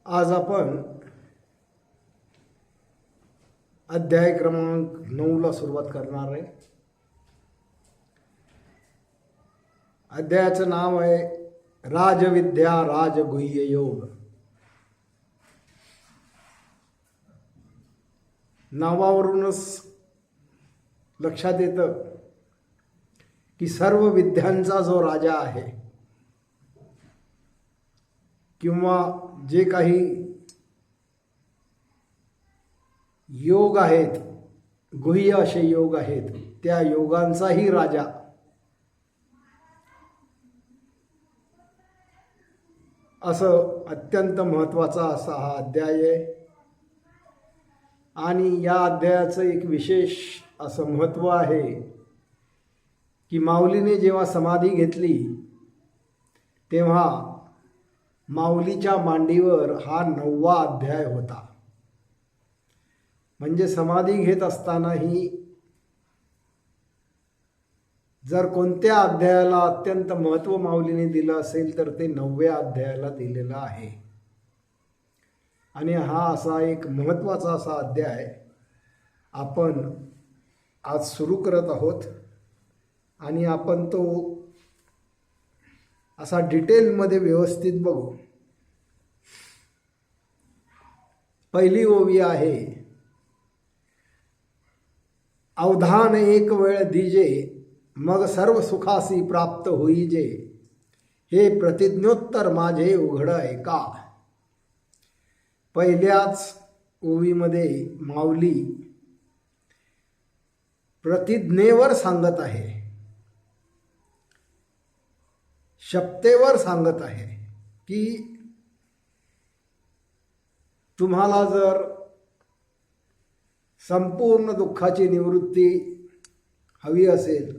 आज आपण अध्याय क्रमांक 9 ला सुरुवात करणार आहे. अध्यायाचं नाव आहे राजविद्या राजगुह्य योग. नावावरूनच लक्षात येतं की सर्व विद्यांचा जो राजा आहे किंवा जे काही योग आहेत, गुह्य असे योग आहेत, त्या योगांचाही राजा असं अत्यंत महत्त्वाचा असा हा अध्याय आहे. आणि या अध्यायाचं एक विशेष असं महत्त्व आहे की माऊलीने जेव्हा समाधी घेतली तेव्हा माऊलीच्या मांडीवर हा 9वा अध्याय होता. म्हणजे समाधी घेत असतानाही जर कोणत्या अध्यायाला अत्यंत महत्त्व माऊलीने दिलं असेल तर ते 9व्या अध्यायाला दिलेलं आहे. आणि हा असा एक महत्त्वाचा असा अध्याय आपण आज सुरू करत आहोत. आणि आपण तो असा डिटेलमध्ये व्यवस्थित बघू. पहिली ओवी आहे, अवधान एक वेळ दीजे, मग सर्व सुखासी प्राप्त होईजे, हे प्रतिज्ञोत्तर माझे उघड ऐका. पहिल्याच ओवीमध्ये माऊली प्रतिज्ञेवर सांगत आहे, शपथेवर सांगत आहे की तुम्हाला जर संपूर्ण दुःखाची निवृत्ती हवी असेल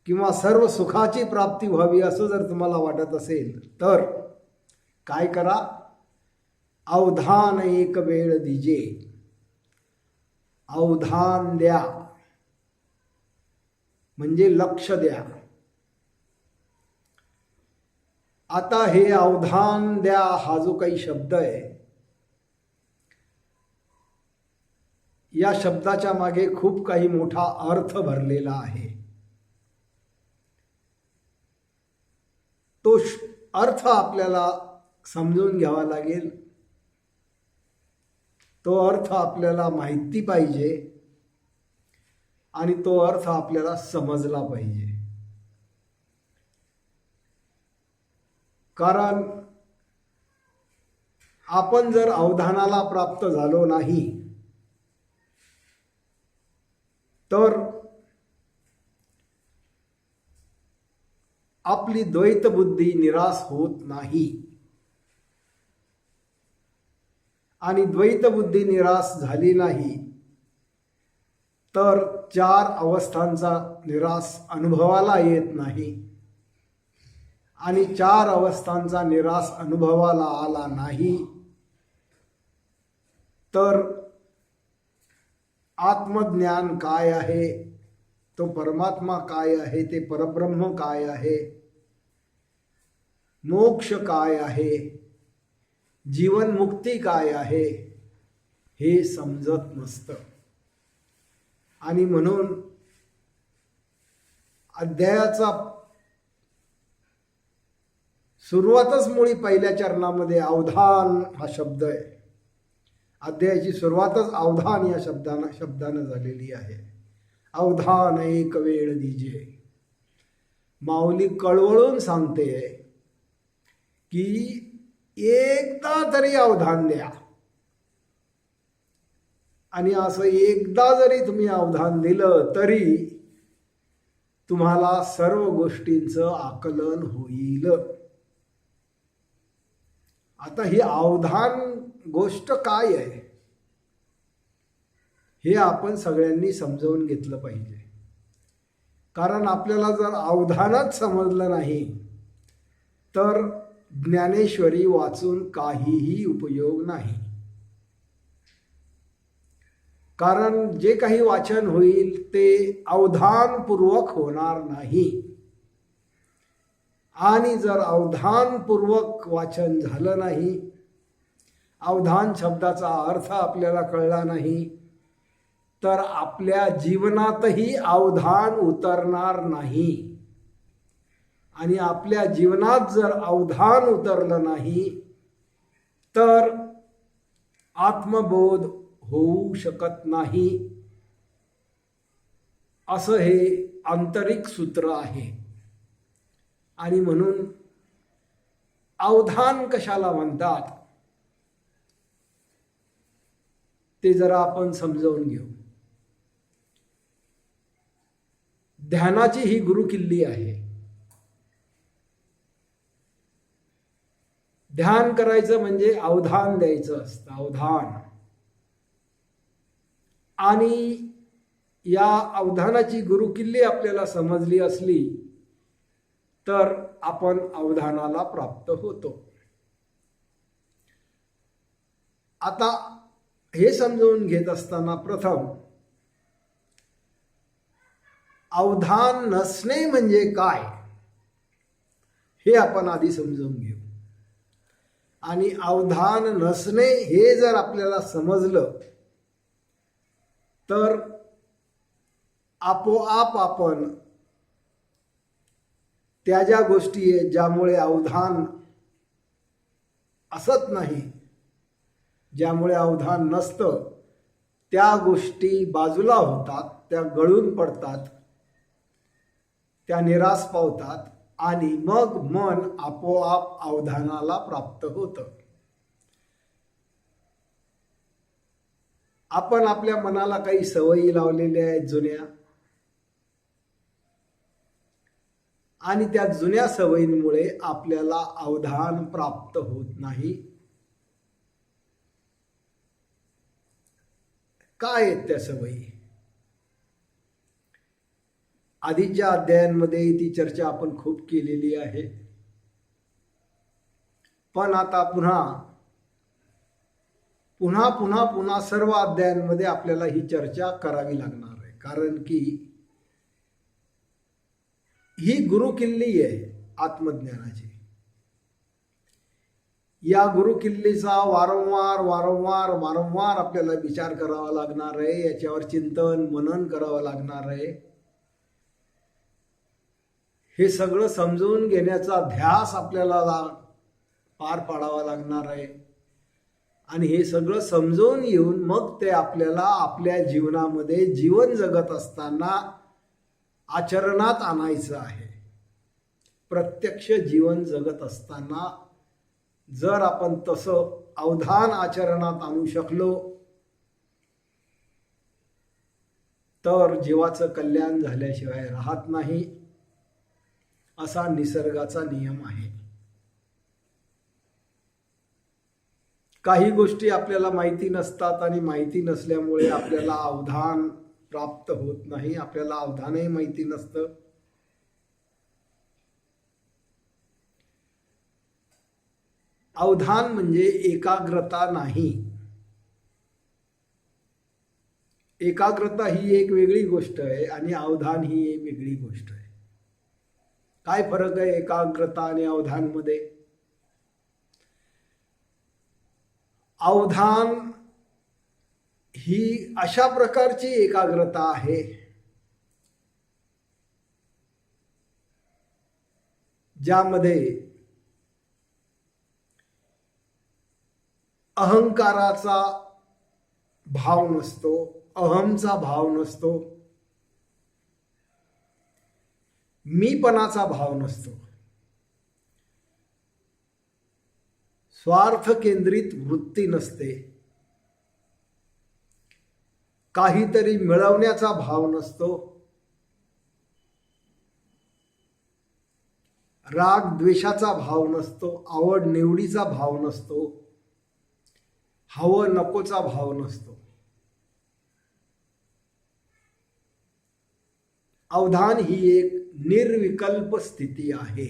किंवा सर्व सुखाची प्राप्ती व्हावी असं जर तुम्हाला वाटत असेल तर काय करा, अवधान एक वेळ दीजे. अवधान द्या म्हणजे लक्ष द्या. आता हे अवधान द्या हा जो काही शब्द आहे, या शब्दाच्या मागे खूप काही मोठा अर्थ भरलेला आहे. तो अर्थ आपल्याला समजून घ्यावा लागेल. तो अर्थ आपल्याला माहिती पाहिजे आणि तो अर्थ आपल्याला समजला पाहिजे. कारण आपण जर अवधानाला प्राप्त झालो नाही तर आपली द्वैत बुद्धी निराश होत नाही. आणि द्वैत बुद्धी निराश झाली नाही तर 4 अवस्थांचा निराश अनुभवाला येत नाही. आणि 4 अवस्थांचा निराश अनुभवाला आला नाही तर आत्मज्ञान काय आहे, तो परमात्मा काय आहे, ते परब्रह्म काय आहे, मोक्ष काय आहे, जीवन मुक्ती काय आहे, हे समजत नसतं. आणि म्हणून अध्यायाचा सुरुवातच मुळी पहिल्या चरणामध्ये अवधान हा शब्द आहे. अध्यायाची सुरुवातच अवधान या शब्दानं झालेली आहे. अवधान एक वेळ दीजे. माऊली कळवळून सांगते की एकदा तरी अवधान द्या. आणि असं एकदा जरी तुम्ही अवधान दिलं तरी तुम्हाला सर्व गोष्टींचं आकलन होईल. आता ही अवधान गोष्ट काय आहे हे आपण सगळ्यांनी समजावून घेतलं पाहिजे. कारण आपल्याला जर अवधानच समजलं नाही तर ज्ञानेश्वरी वाचून काहीही उपयोग नाही. कारण जे काही वाचन होईल ते अवधानपूर्वक होणार नाही. आणि जर अवधानपूर्वक वाचन झालं नाही, अवधान शब्दाचा अर्थ आपल्याला कळला नाही, तर आपल्या जीवनातही अवधान उतरणार नाही. आणि आपल्या जीवनात जर अवधान उतरलं नाही तर आत्मबोध होऊ शकत नाही. असं हे आंतरिक सूत्र आहे. आणि म्हणून अवधान कशाला म्हणतात ते जरा आपण समजावून घेऊ. ध्यानाची ही गुरुकिल्ली आहे. ध्यान करायचं म्हणजे अवधान द्यायचं असतं, अवधान. आणि या अवधानाची गुरुकिल्ली आपल्याला समजली असली तर आपण अवधानाला प्राप्त होतो. आता हे समजून घेत असताना प्रथम अवधान नसणे म्हणजे काय हे आपण आधी समजून घेऊ. आणि अवधान नसणे हे जर आपल्याला समजलं तर आपोआप आपण त्या ज्या गोष्टी आहेत ज्यामुळे अवधान असत नाही, ज्यामुळे अवधान नसतं, त्या गोष्टी बाजूला होतात, त्या गळून पडतात, त्या निराश पावतात आणि मग मन आपोआप अवधानाला प्राप्त होतं. आपण आपल्या मनाला काही सवयी लावलेल्या आहेत जुन्या, आणि त्या जुन्या सवयींमुळे आपल्याला अवधान प्राप्त होत नाही. काय आहेत त्या सवयी? आधीच्या अध्यायांमध्ये ती चर्चा आपण खूप केलेली आहे, पण आता पुन्हा पुन्हा पुन्हा पुन्हा सर्व अध्यायांमध्ये आपल्याला ही चर्चा करावी लागणार आहे. कारण की ही गुरुकिल्ली आहे आत्मज्ञानाची. या गुरुकिल्लीचा वारंवार वारंवार वारंवार आपल्याला विचार करावा लागणार आहे, याच्यावर चिंतन मनन करावं लागणार आहे. हे सगळं समजून घेण्याचा ध्यास आपल्याला पार पाडावा लागणार आहे. आणि हे सगळं समजून येऊन मग ते आपल्याला आपल्या जीवनामध्ये जीवन जगत असताना आचरणात आणायचं आहे. प्रत्यक्ष जीवन जगत असताना जर आपण तसं अवधान आचरणात आणू शकलो तर जीवाचं कल्याण झाल्याशिवाय राहत नाही, असा निसर्गाचा नियम आहे. काही गोष्टी आपल्याला माहिती नसतात आणि माहिती नसल्यामुळे आपल्याला अवधान प्राप्त होत नाही, आपल्याला अवधानही माहिती नसतं. अवधान म्हणजे एकाग्रता नाही. एकाग्रता ही एक वेगळी गोष्ट आहे आणि अवधान ही एक वेगळी गोष्ट आहे. काय फरक आहे एकाग्रता आणि अवधान मध्ये? अवधान ही अशा प्रकारची एकाग्रता आहे ज्यामध्ये अहंकाराचा भाव नसतो, अहमचा भाव नसतो, मीपणाचा भाव नसतो, स्वार्थ केंद्रित वृत्ती नसते, काहीतरी मिळवण्याचा भाव नसतो, राग द्वेषाचा भाव नसतो, आवड निवडीचा भाव नसतो, हवं नकोचा भाव नसतो. अवधान ही एक निर्विकल्प स्थिती आहे.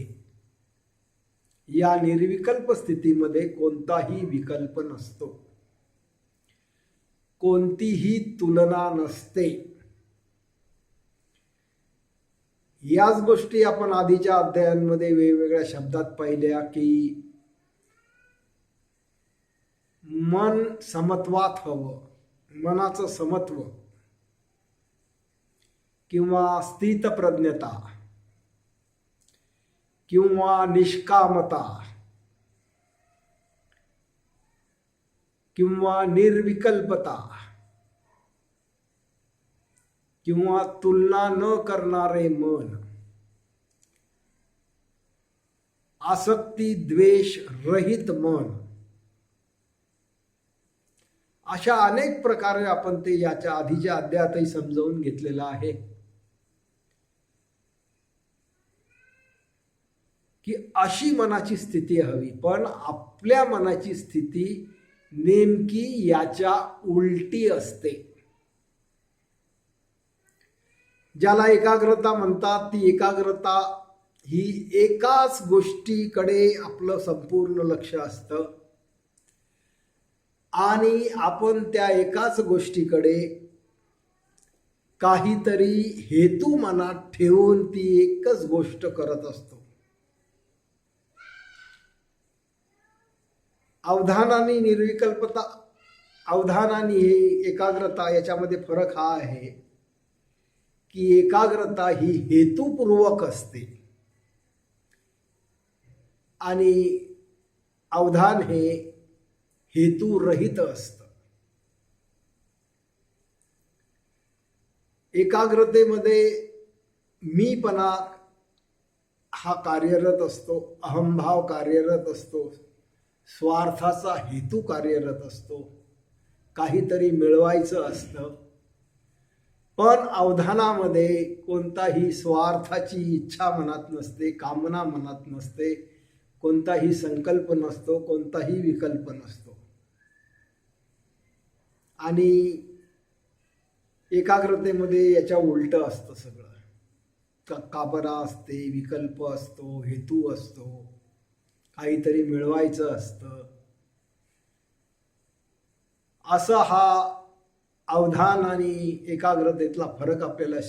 या निर्विकल्प स्थितीमध्ये कोणताही विकल्प नसतो, कोणतीही तुलना नसते. याच गोष्टी आपण आधीच्या अध्यायांमध्ये वेगवेगळ्या शब्दात पाहिल्या की मन समत्वात हवं, मनाचं समत्व किंवा स्थितप्रज्ञता किंवा निष्कामता किंवा निर्विकल्पता किंवा तुलना न करणारे मन, आसक्ती द्वेष रहित मन, अशा अनेक प्रकारे आपण ते याच्या आधीच्या अध्यायातही समजावून घेतलेलं आहे की अशी मनाची स्थिती हवी. पण आपल्या मनाची स्थिती नेमकी याच्या उलटी असते. ज्याला एकाग्रता म्हणतात, ती एकाग्रता ही एकाच गोष्टीकडे आपलं संपूर्ण लक्ष असतं आणि आपण त्या एकाच गोष्टीकडे काहीतरी हेतू मनात ठेवून ती एकच गोष्ट करत असतो. अवधान आणि निर्विकल्पता, अवधान आणि एकाग्रता याच्यामध्ये फरक हा आहे की एकाग्रता ही हेतुपूर्वक असते आणि अवधान हे हेतुरहित असतं. एकाग्रतेमध्ये मीपणा हा कार्यरत असतो, अहंभाव कार्यरत असतो, स्वार्थाचा हेतू कार्यरत असतो, काहीतरी मिळवायचं असतं. पण अवधानामध्ये कोणताही स्वार्थाची इच्छा मनात नसते, कामना मनात नसते, कोणताही संकल्प नसतो, कोणताही विकल्प नसतो. आणि एकाग्रतेमध्ये याच्या उलट असतं सगळं. कामना असते, विकल्प असतो, हेतू असतो, काहीतरी मिळवायचं असतं. असा हा अवधान आणि एकाग्रतेतला फरक आपल्याला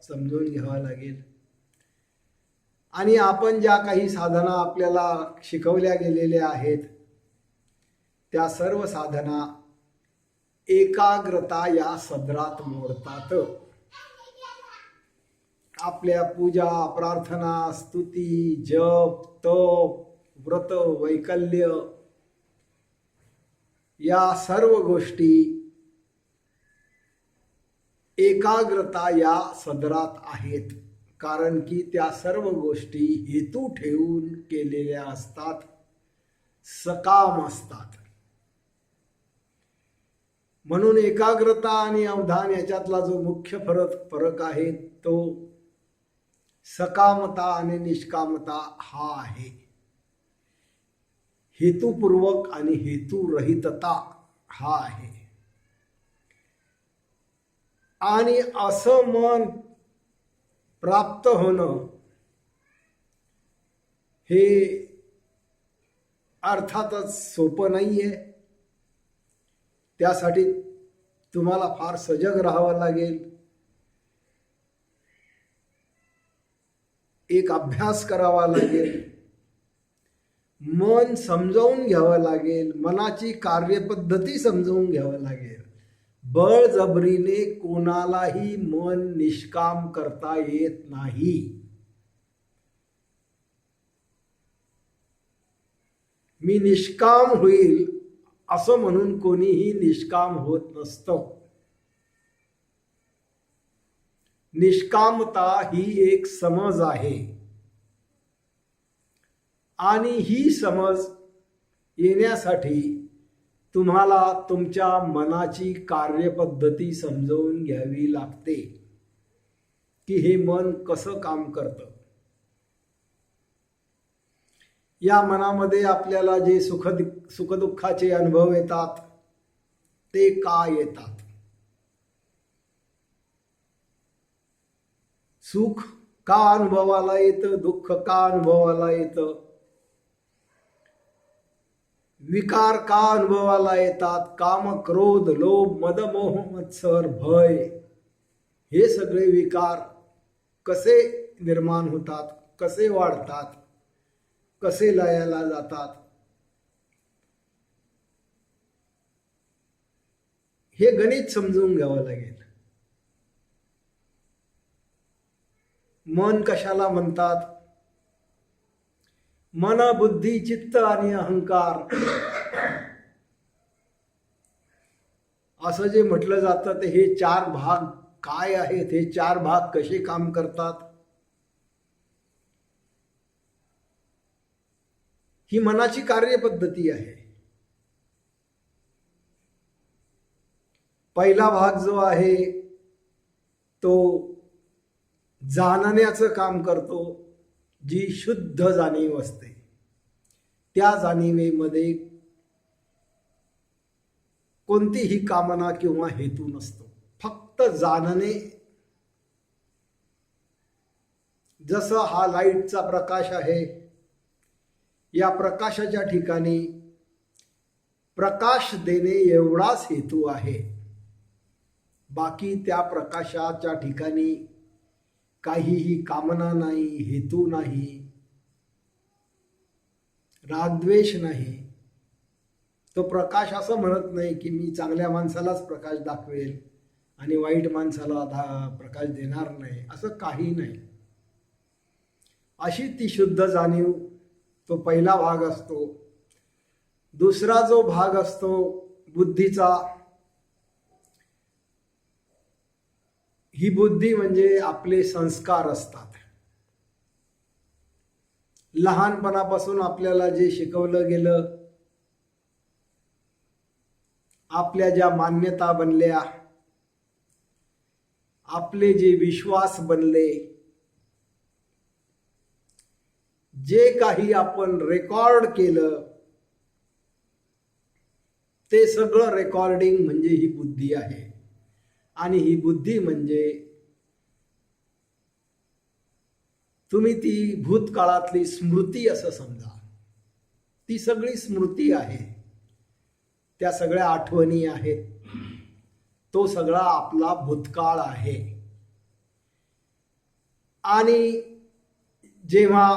समजून घ्यावा लागेल. आणि आपण ज्या काही साधना आपल्याला शिकवल्या गेलेल्या आहेत त्या सर्व साधना एकाग्रता या सदरात मोडतात. आपल्या पूजा, प्रार्थना, स्तुती, जप, तप, व्रत, वैकल्य या सर्व गोष्टी एकाग्रता या सदरात आहेत. कारण की त्या सर्व गोष्टी हेतू ठेवून केलेल्या असतात, सकाम असतात. म्हणून एकाग्रता आणि अवधान याच्यातला जो मुख्य फरक आहे तो सकामता आणि निष्कामता हा आहे. हेतुपूर्वक आणि हेतुरहितता हा आहे. आणि असं मन प्राप्त होणं हे अर्थातच सोपं नाहीये. त्यासाठी तुम्हाला फार सजग राहावं लागेल, एक अभ्यास करावा लागेल, मन समजावून घ्यावं लागेल, मनाची कार्यपद्धती समजावून घ्यावं लागेल. बळजबरीने कोणालाही मन निष्काम करता येत नाही. मी निष्काम होईल असं म्हणून कोणीही निष्काम होत नसतं. निष्कामता ही एक समज आहे आणि ही समज येण्यासाठी तुम्हाला तुमच्या मनाची कार्यपद्धती समजावून घ्यावी लागते की हे मन कसं काम करतं. या मनामध्ये आपल्याला जे सुखदुःखाचे अनुभव येतात ते का येतात. सुख का अनुभवाला येतं, दुःख का अनुभवाला येतं, विकार का अनुभवाला येतात, काम, क्रोध, लोभ, मद, मोह, मत्सर, भय हे सगळे विकार कसे निर्माण होतात, कसे वाढतात, कसे लयाला जातात, हे गणित समजून घ्यावं लागेल. मन कशाला म्हणतात? मन, बुद्धी, चित्त आणि अहंकार असं जे म्हटलं जातं ते हे चार भाग काय आहेत, हे चार भाग कसे काम करतात, ही मनाची कार्यपद्धती आहे. पहिला भाग जो आहे तो जाणण्याचं काम करतो. जी शुद्ध जाणीव असते त्या जाणीवेमध्ये कोणतीही कामना किंवा हेतू नसतो, फक्त जाणणे. जसं हा लाईटचा प्रकाश आहे, या प्रकाशाच्या ठिकाणी प्रकाश देणे एवढाच हेतू आहे. बाकी त्या प्रकाशाच्या ठिकाणी काहीही कामना नाही, हेतू नाही, रागद्वेष नाही. तो प्रकाश असं म्हणत नाही की मी चांगल्या माणसालाच प्रकाश दाखवेल आणि वाईट माणसाला प्रकाश देणार नाही, असं काही नाही. अशी ती शुद्ध जाणीव, तो पहिला भाग असतो. दुसरा जो भाग असतो बुद्धीचा, ही बुद्धी म्हणजे आपले संस्कार असतात. लहानपणापासून आपल्याला जे शिकवलं गेलं, आपल्या ज्या मान्यता बनल्या, आपले जे विश्वास बनले, जे काही आपण रेकॉर्ड केलं, ते सगळं रेकॉर्डिंग म्हणजे ही बुद्धी आहे. आणि ही बुद्धी म्हणजे तुम्ही ती भूतकाळातली स्मृती असं समजा. ती सगळी स्मृती आहे, त्या सगळ्या आठवणी आहेत, तो सगळा आपला भूतकाळ आहे. आणि जेव्हा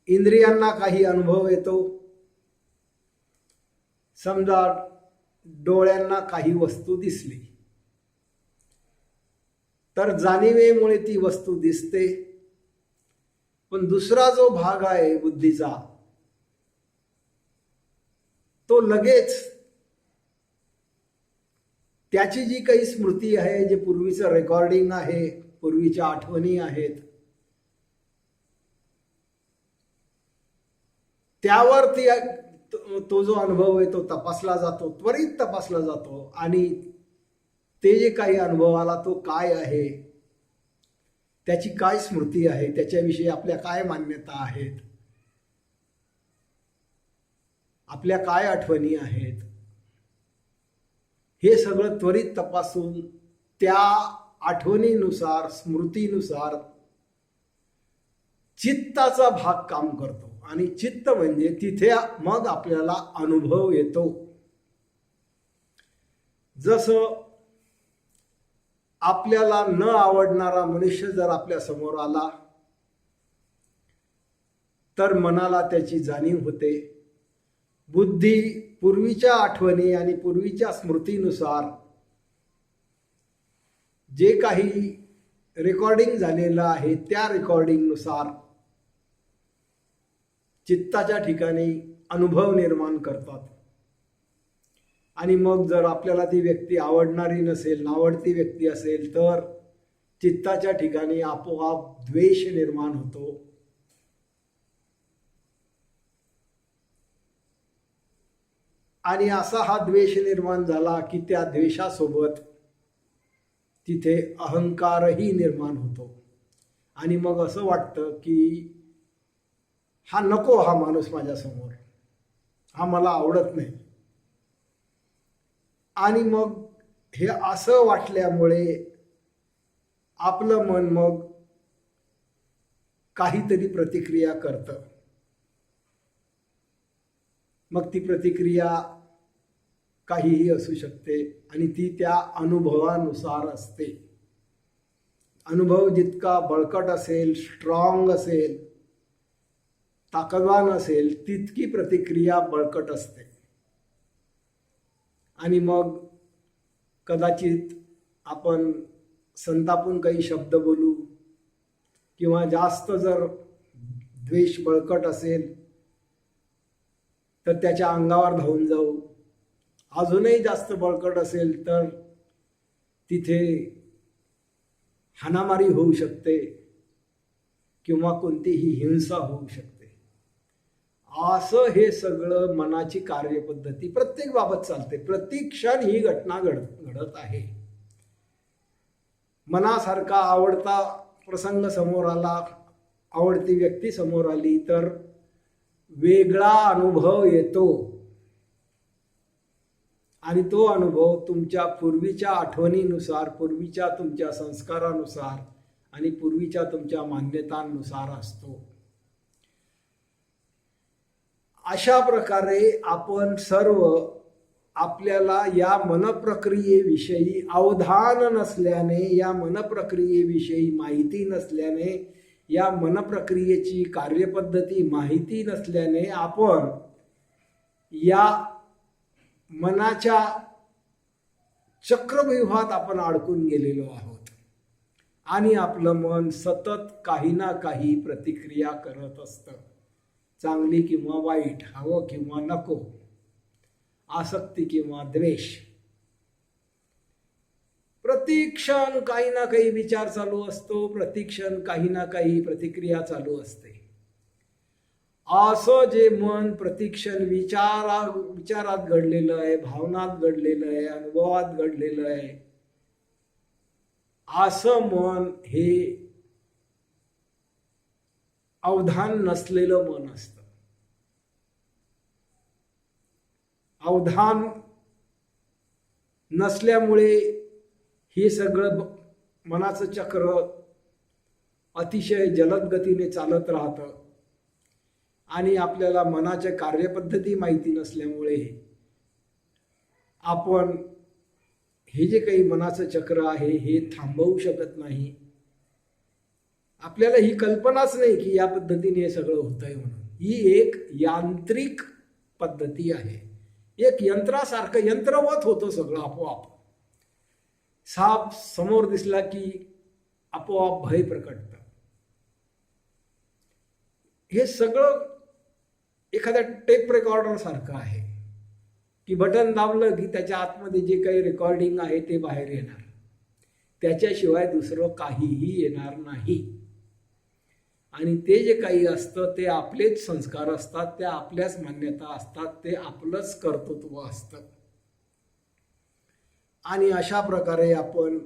इंद्रियांना काही अनुभव येतो, समजा डोळ्यांना काही वस्तू दिसली, तर जाणीवेमुळे ती वस्तू दिसते. पण दुसरा जो भाग आहे बुद्धीचा, तो लगेच त्याची जी काही स्मृती आहे, जे पूर्वीचं रेकॉर्डिंग आहे, पूर्वीच्या आठवणी आहेत, त्यावर तो जो अनुभव आहे तो तपासला जातो, त्वरित तपासला जातो. आणि ते जे काही अनुभव आला तो काय आहे, त्याची काय स्मृती आहे, त्याच्याविषयी आपल्या काय मान्यता आहेत, आपल्या काय आठवणी आहेत, हे सगळं त्वरित तपासून त्या आठवणीनुसार, स्मृतीनुसार चित्ताचा भाग काम करतो. आणि चित्त म्हणजे तिथे मग आपल्याला अनुभव येतो. जसं आपल्याला न आवडणारा मनुष्य जर आपल्या समोर आला तर मनाला त्याची जाणीव होते. बुद्धी पूर्वीच्या आठवणी आणि पूर्वीच्या स्मृतीनुसार जे काही रेकॉर्डिंग झालेलं आहे त्या रेकॉर्डिंगनुसार चित्ताच्या ठिकाणी अनुभव निर्माण करतात. आणि मग जर आपल्याला ती व्यक्ती आवडणारी नसेल, नावडती व्यक्ती असेल, तर चित्ताच्या ठिकाणी आपोआप द्वेष निर्माण होतो. आणि असा हा द्वेष निर्माण झाला की त्या द्वेषासोबत तिथे अहंकारही निर्माण होतो. आणि मग असं वाटतं की हा नको, हा माणूस माझ्यासमोर, हा मला आवडत नाही. आणि मग हे असं वाटल्यामुळे आपलं मन मग काहीतरी प्रतिक्रिया करतं. मग ती प्रतिक्रिया काहीही असू शकते आणि ती त्या अनुभवानुसार असते. अनुभव जितका बळकट असेल, स्ट्रॉंग असेल, ताकदवान असेल, तितकी प्रतिक्रिया बळकट असते. आणि मग कदाचित आपण संतापून काही शब्द बोलू किंवा जास्त जर द्वेष बळकट असेल तर त्याच्या अंगावर धावून जाऊ. अजूनही जास्त बळकट असेल तर तिथे हाणामारी होऊ शकते किंवा कोणतीही हिंसा होऊ शकते. असं हे सगळं मनाची कार्यपद्धती प्रत्येक बाबत चालते. प्रत्येक क्षण ही घटना घडत आहे. मनासारखा आवडता प्रसंग समोर आला, आवडती व्यक्ती समोर आली तर वेगळा अनुभव येतो. आणि तो अनुभव तुमच्या पूर्वीच्या आठवणीनुसार, पूर्वीच्या तुमच्या संस्कारानुसार आणि पूर्वीच्या तुमच्या मान्यतांनुसार असतो. अशा प्रकारे आपण सर्व आपल्याला या मनप्रक्रियेविषयी अवधान नसल्याने, या मनप्रक्रियेविषयी माहिती नसल्याने, या मनप्रक्रियेची कार्यपद्धती माहिती नसल्याने आपण या मनाच्या चक्रव्यूहात आपण अडकून गेलेलो आहोत. आणि आपलं मन सतत काही ना काही प्रतिक्रिया करत असतं. चांगली किंवा वाईट, हवं किंवा नको, आसक्ती किंवा द्वेष. प्रतिक्षण काही ना काही विचार चालू असतो, प्रतिक्षण काही ना काही प्रतिक्रिया चालू असते. असं जे मन प्रतिक्षण विचारात घडलेलं आहे, भावनात घडलेलं आहे, अनुभवात घडलेलं आहे, असं मन हे अवधान नसलेलं मन असतं. अवधान नसल्यामुळे हे सगळं मनाचं चक्र अतिशय जलद गतीने चालत राहतं. आणि आपल्याला मनाच्या कार्यपद्धती माहिती नसल्यामुळे आपण हे जे काही मनाचं चक्र आहे हे थांबवू शकत नाही. आपल्याला ही कल्पनाच नाही की या पद्धतीने हे सगळं होतंय म्हणून. ही एक यांत्रिक पद्धती आहे. एक यंत्रासारखं, यंत्रवत होतं सगळं आपोआप. साप समोर दिसला की आपोआप भय प्रकटतं. हे सगळं एखाद्या टेप रेकॉर्डर सारखं आहे की बटन दाबलं की त्याच्या आतमध्ये जे काही रेकॉर्डिंग आहे ते बाहेर येणार. त्याच्याशिवाय दुसरं काहीही येणार नाही. आणि ते जे काही असतं ते आपलेच संस्कार असतात, त्या आपल्याच मान्यता असतात, ते आपलंच कर्तृत्व असतं. आणि अशा प्रकारे आपण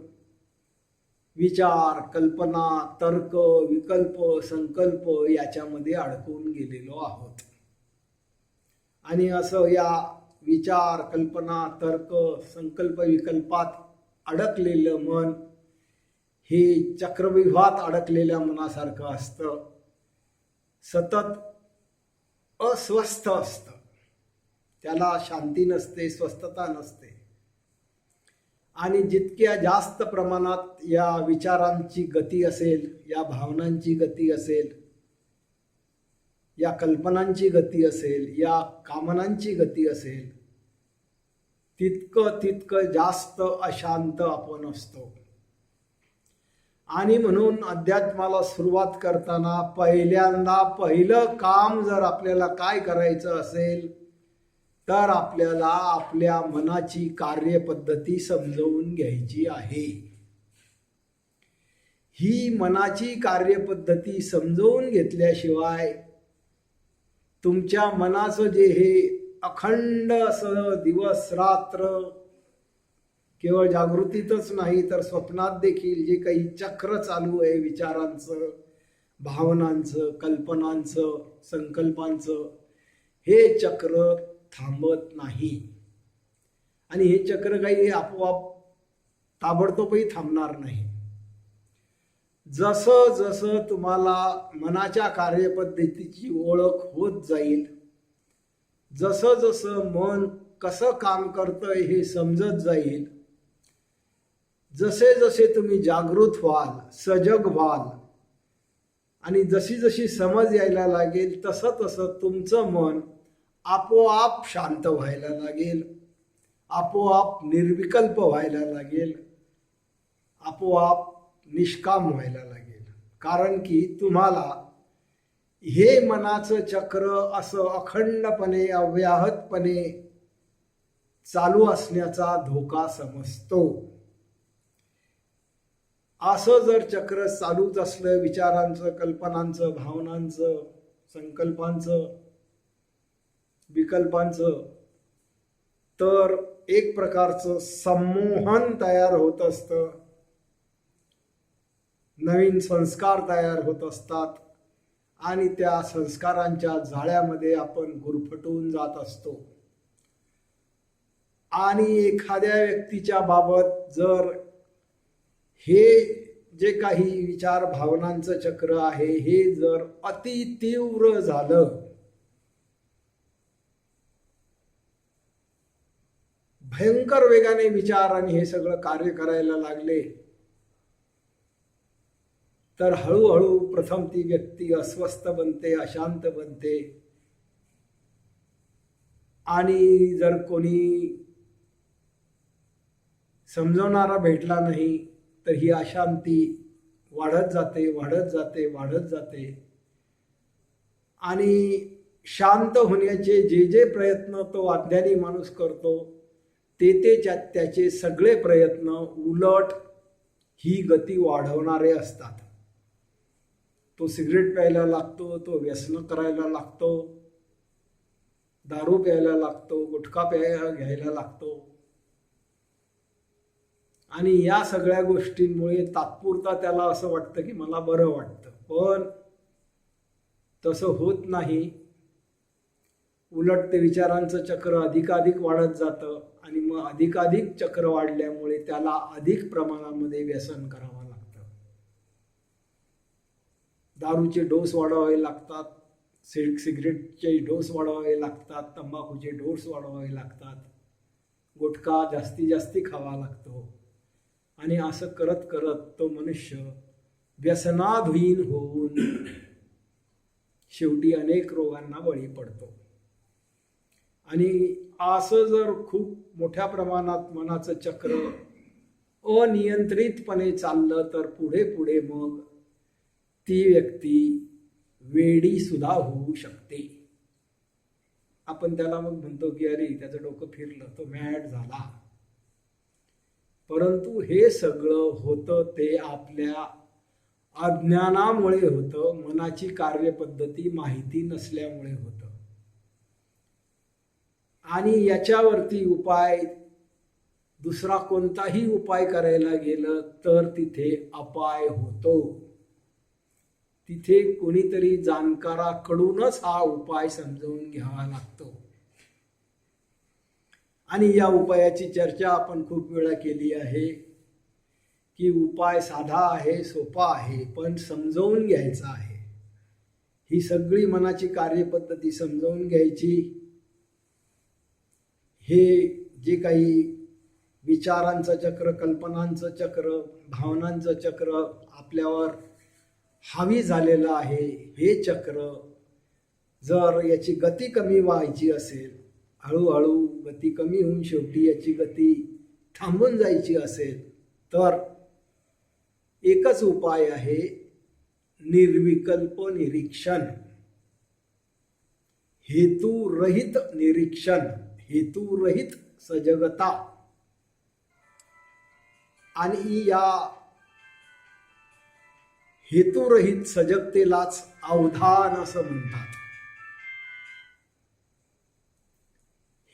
विचार, कल्पना, तर्क, विकल्प, संकल्प याच्यामध्ये अडकून गेलेलो आहोत. आणि असं या विचार, कल्पना, तर्क, संकल्प, विकल्पात अडकलेलं मन हे चक्रव्यूहात अडकलेल्या मनासारखं असतं. सतत अस्वस्थ असतं. त्याला शांती नसते, स्वस्थता नसते. आणि जितक्या जास्त प्रमाणात या विचारांची गती असेल, या भावनांची गती असेल, या कल्पनांची गती असेल, या कामनांची गती असेल, तितकं जास्त अशांत आपण असतो. आणि म्हणून अध्यात्माला सुरुवात करताना पहिलं काम जर आपल्याला काय करायचं असेल तर आपल्याला आपल्या मनाची कार्यपद्धती समजवून घ्यायची आहे. ही मनाची कार्यपद्धती समजवून घेतल्याशिवाय तुमच्या मनाचं जे हे अखंड असं दिवस रात्र केवळ जागृतीतच नाही तर स्वप्नात देखील जे काही चक्र चालू आहे विचारांचं, भावनांचं, कल्पनांचं, संकल्पांचं, हे चक्र थांबत नाही. आणि हे चक्र काही आपोआप ताबडतोबही थांबणार नाही. जसं जसं तुम्हाला मनाच्या कार्यपद्धतीची ओळख होत जाईल, जसं जसं मन कसं काम करतंय हे समजत जाईल, जसे जसे तुम्ही जागृत व्हाल, सजग व्हाल आणि जशी जशी समज यायला लागेल तसं तसं तुमचं मन आपोआप शांत व्हायला लागेल, आपोआप निर्विकल्प व्हायला लागेल, आपोआप निष्काम व्हायला लागेल. कारण की तुम्हाला हे मनाचं चक्र असं अखंडपणे अव्याहतपणे चालू असण्याचा धोका समजतो. असं जर चक्र चालूच असलं विचारांचं, कल्पनांचं, भावनांचं, संकल्पांचं, विकल्पांचं, तर एक प्रकारचं संमोहन तयार होत असतं, नवीन संस्कार तयार होत असतात आणि त्या संस्कारांच्या जाळ्यामध्ये आपण गुरफटून जात असतो. आणि एखाद्या व्यक्तीच्या बाबत जर हे जे काही विचार भावनांचं चक्र आहे हे जर अति तीव्र झालं, भयंकर वेगाने विचार आणि हे सगळं कार्य करायला लागले, तर हळूहळू प्रथम ती व्यक्ती अस्वस्थ बनते, अशांत बनते. आणि जर कोणी समजवणारा भेटला नाही तर ही अशांती वाढत जाते, वाढत जाते, वाढत जाते. आणि शांत होण्याचे जे जे प्रयत्न तो अज्ञानी माणूस करतो ते त्याचे सगळे प्रयत्न उलट ही गती वाढवणारे असतात. तो सिगरेट प्यायला लागतो, तो व्यसन करायला लागतो, दारू प्यायला लागतो, गुटखा घ्यायला लागतो. आणि या सगळ्या गोष्टींमुळे तात्पुरता त्याला असं वाटतं की मला बरं वाटतं, पण तसं होत नाही. उलट ते विचारांचं चक्र अधिकाधिक वाढत जातं आणि मग अधिकाधिक चक्र वाढल्यामुळे त्याला अधिक प्रमाणामध्ये व्यसन करावं लागतं. दारूचे डोस वाढवावे लागतात, सिगरेटचे डोस वाढवावे लागतात, तंबाखूचे डोस वाढवावे लागतात, गुटखा जास्ती खावा लागतो. आणि असं करत करत तो मनुष्य व्यसनाधीन होऊन शेवटी अनेक रोगांना बळी पडतो. आणि असं जर खूप मोठ्या प्रमाणात मनाचं चक्र अनियंत्रितपणे चाललं तर पुढे पुढे मग ती व्यक्ती वेडी सुद्धा होऊ शकते. आपण त्याला मग म्हणतो की अरे त्याचं डोकं फिरलं, तो मॅड झाला. परंतु हे सगळं होतं ते आपल्या अज्ञानामुळे होतं, मनाची कार्यपद्धती माहिती नसल्यामुळे होतं. आणि याच्यावरती उपाय दुसरा कोणताही उपाय करायला गेलं तर तिथे अपाय होतो. तिथे कोणीतरी जाणकाराकडूनच हा उपाय समजावून घ्यावा लागतो. आणि या उपायाची चर्चा आपण खूप वेळा केली आहे की उपाय साधा आहे, सोपा आहे, पण समजावून घ्यायचा आहे. ही सगळी मनाची कार्यपद्धती समजावून घ्यायची. हे जे काही विचारांचं चक्र, कल्पनांचं चक्र, भावनांचं चक्र आपल्यावर हावी झालेलं आहे, हे चक्र जर याची गती कमी व्हायची असेल, हळूहळू गती कमी होऊन शेवटी याची गती थांबून जायची असेल तर एकच उपाय आहे, निर्विकल्प निरीक्षण, हेतुरहित निरीक्षण, हेतुरहित सजगता. आणि या हेतुरहित सजगतेलाच अवधान असं म्हणतात.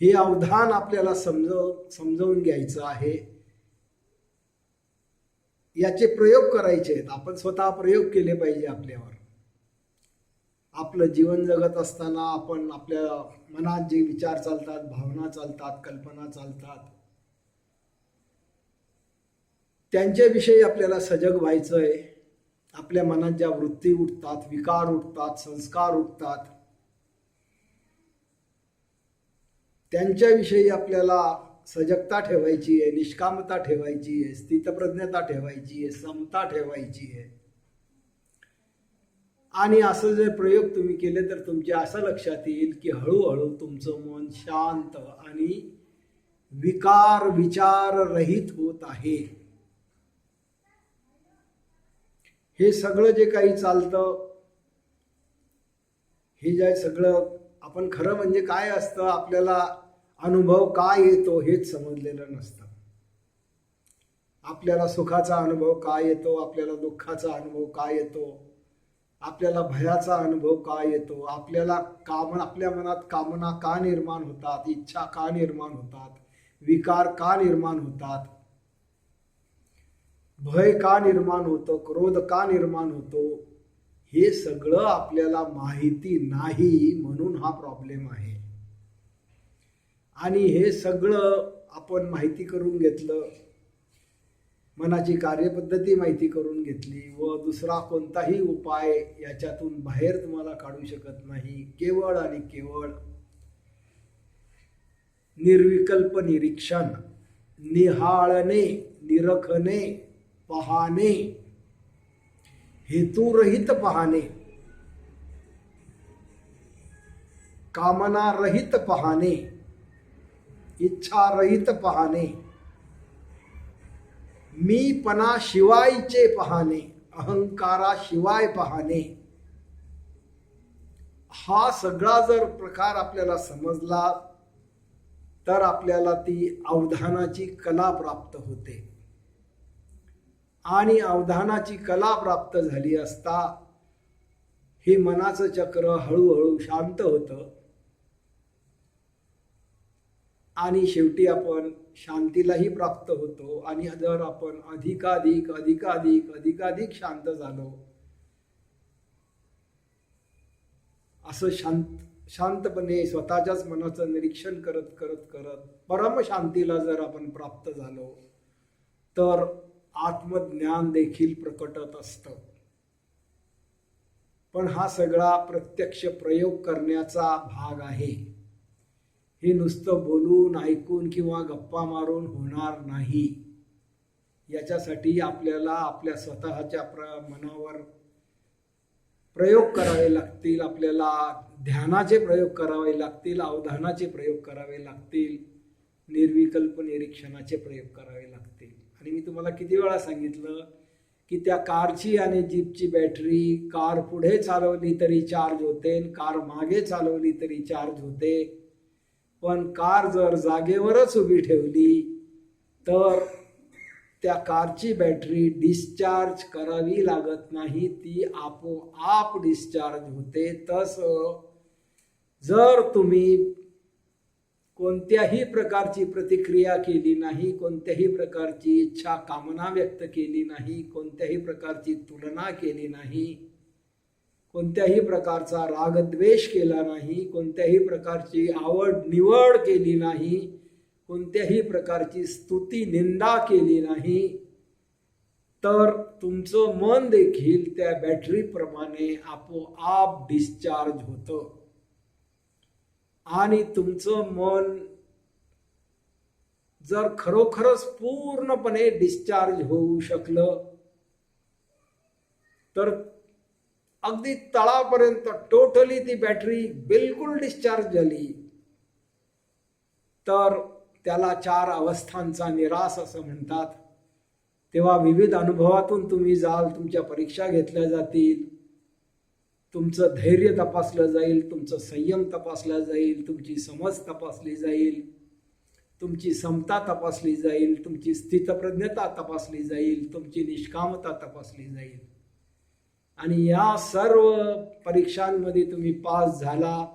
हे अवधान आपल्याला समजावून घ्यायचं आहे. याचे प्रयोग करायचे आहेत. आपण स्वतः प्रयोग केले पाहिजे आपल्यावर. आपलं जीवन जगत असताना आपण आपल्या मनात जे विचार चालतात, भावना चालतात, कल्पना चालतात, त्यांच्याविषयी आपल्याला सजग व्हायचं आहे. आपल्या मनात ज्या वृत्ती उठतात, विकार उठतात, संस्कार उठतात, त्यांच्याविषयी आपल्याला सजगता ठेवायची आहे, निष्कामता ठेवायची आहे, स्थितप्रज्ञता ठेवायची आहे, समता ठेवायची आहे. आणि असं जे प्रयोग तुम्ही केले तर तुमच्या असं लक्षात येईल की हळूहळू तुमचं मन शांत आणि विकार विचार रहित होत आहे. हे सगळं जे काही चालतं, हे जे सगळं आपण खरं म्हणजे काय असतं, आपल्याला अनुभव काय येतो हेच समजलेलं नसतं. आपल्याला सुखाचा अनुभव काय येतो, आपल्याला दुःखाचा अनुभव काय येतो, आपल्याला भयाचा अनुभव काय येतो, आपल्याला आपल्या मनात कामना का निर्माण होतात, इच्छा का निर्माण होतात, विकार का निर्माण होतात, भय का निर्माण होतं, क्रोध का निर्माण होतो, हे सगळं आपल्याला माहिती नाही, म्हणून हा प्रॉब्लेम आहे. आणि हे सगळं आपण माहिती करून घेतलं, मनाची कार्यपद्धती माहिती करून घेतली व दुसरा कोणताही उपाय याच्यातून बाहेर तुम्हाला काढू शकत नाही. केवळ आणि केवळ निर्विकल्प निरीक्षण, निहाळणे, निरखणे, पाहणे, हेतुरहित पाहणे, कामनारहित पाहणे, इच्छारहित पाहणे, मीपणा शिवायचे पाहणे, अहंकाराशिवाय पाहणे, हा सगळा जर प्रकार आपल्याला समजला तर आपल्याला ती अवधानाची कला प्राप्त होते. आणि अवधानाची कला प्राप्त झाली असता हे मनाचं चक्र हळूहळू शांत होतं आणि शेवटी आपण शांतीलाही प्राप्त होतो. आणि जर आपण अधिकाधिक अधिकाधिक अधिकाधिक शांत झालो, असं शांतपणे स्वतःच्याच मनाचं निरीक्षण करत करत करत परम शांतीला जर आपण प्राप्त झालो तर आत्मज्ञान देखील प्रकटत असतं. पण हा सगळा प्रत्यक्ष प्रयोग करण्याचा भाग आहे. हे नुसतं बोलून ऐकून किंवा गप्पा मारून होणार नाही. याच्यासाठी आपल्याला आपल्या स्वतःच्या मनावर प्रयोग करावे लागतील, आपल्याला ध्यानाचे प्रयोग करावे लागतील, अवधानाचे प्रयोग करावे लागतील, निर्विकल्प निरीक्षणाचे प्रयोग करावे लागतील. आणि मी तुम्हाला किती वेळा सांगितलं की त्या कारची आणि जीपची बॅटरी कार पुढे चालवली तरी चार्ज होते, कार मागे चालवली तरी चार्ज होते. पण कार जर जागेवरच उभी ठेवली तर त्या कारची बॅटरी डिस्चार्ज करावी लागत नाही, ती आपोआप डिस्चार्ज होते. तसं जर तुम्ही कोणत्याही प्रकारची प्रतिक्रिया केली नाही, कोणत्याही प्रकारची इच्छा कामना व्यक्त केली नाही, कोणत्याही प्रकारची तुलना केली नाही, कोणत्याही प्रकारचा रागद्वेष केला नाही, कोणत्याही प्रकारची आवड निवड केली नाही, कोणत्याही प्रकारची स्तुती निंदा केली नाही, तर तुमचं मन देखील त्या बॅटरीप्रमाणे आपोआप डिस्चार्ज होतं. आणि तुमचं मन जर खरोखरच पूर्णपणे डिस्चार्ज होऊ शकलं तर अगदी तळापर्यंत टोटली ती बॅटरी बिलकुल डिस्चार्ज झाली तर त्याला 4 अवस्थांचा निरास असं म्हणतात. तेव्हा विविध अनुभवातून तुम्ही जाल, तुमच्या परीक्षा घेतल्या जातील, तुमचं धैर्य तपासलं जाईल, तुमचं संयम तपासला जाईल, तुमची समज तपासली जाईल, तुमची समता तपासली जाईल, तुमची स्थितप्रज्ञता तपासली जाईल, तुमची निष्कामता तपासली जाईल. आणि या सर्व परीक्षांमध्ये तुम्ही पास झाला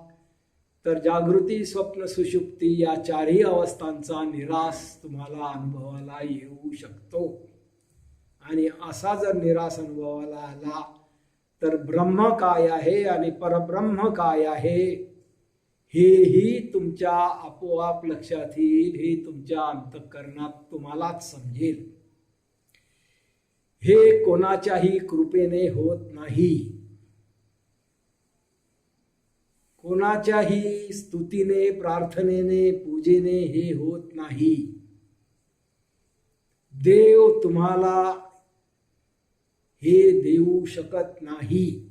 तर जागृती, स्वप्न, सुषुप्ती या 4ही अवस्थांचा निरास तुम्हाला अनुभवाला येऊ शकतो. आणि असा जर निरास अनुभवाला आला तर ब्रह्म काय आहे आणि परब्रह्म काय आहे हेही तुमच्या आपोआप लक्षात येईल, हे तुमच्या अंतःकरणात तुम्हालाच समजेल. हे कोणाच्याही कृपेने होत नाही. कोणाच्याही स्तुतीने, प्रार्थनेने, पूजेने हे होत नाही. देव तुम्हाला हे देऊ शकत नाही.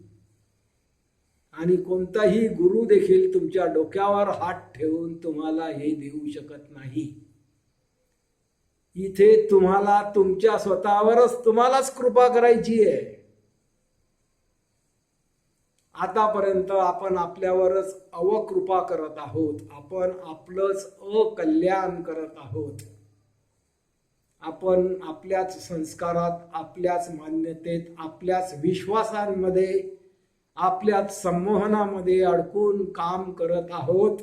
आणि कोणताही गुरु देखील तुमच्या डोक्यावर हात ठेवून तुम्हाला हे देऊ शकत नाही. इथे तुम्हाला तुमच्या स्वतःवरच तुम्हालाच कृपा करायची आहे. आतापर्यंत आपण आपल्यावरच अवकृपा करत आहोत. आपण आपलंच अकल्याण करत आहोत. आपण आपल्याच संस्कारात, आपल्याच मान्यतेत, आपल्याच विश्वासांमध्ये, आपल्याच संमोहनामध्ये अडकून काम करत आहोत.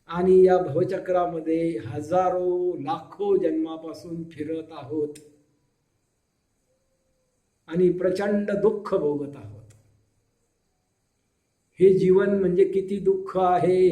आणि या भवचक्रामध्ये हजारो लाखो जन्मापासून फिरत आहोत आणि प्रचंड दुःख भोगत आहोत. हे जीवन म्हणजे किती दुःख आहे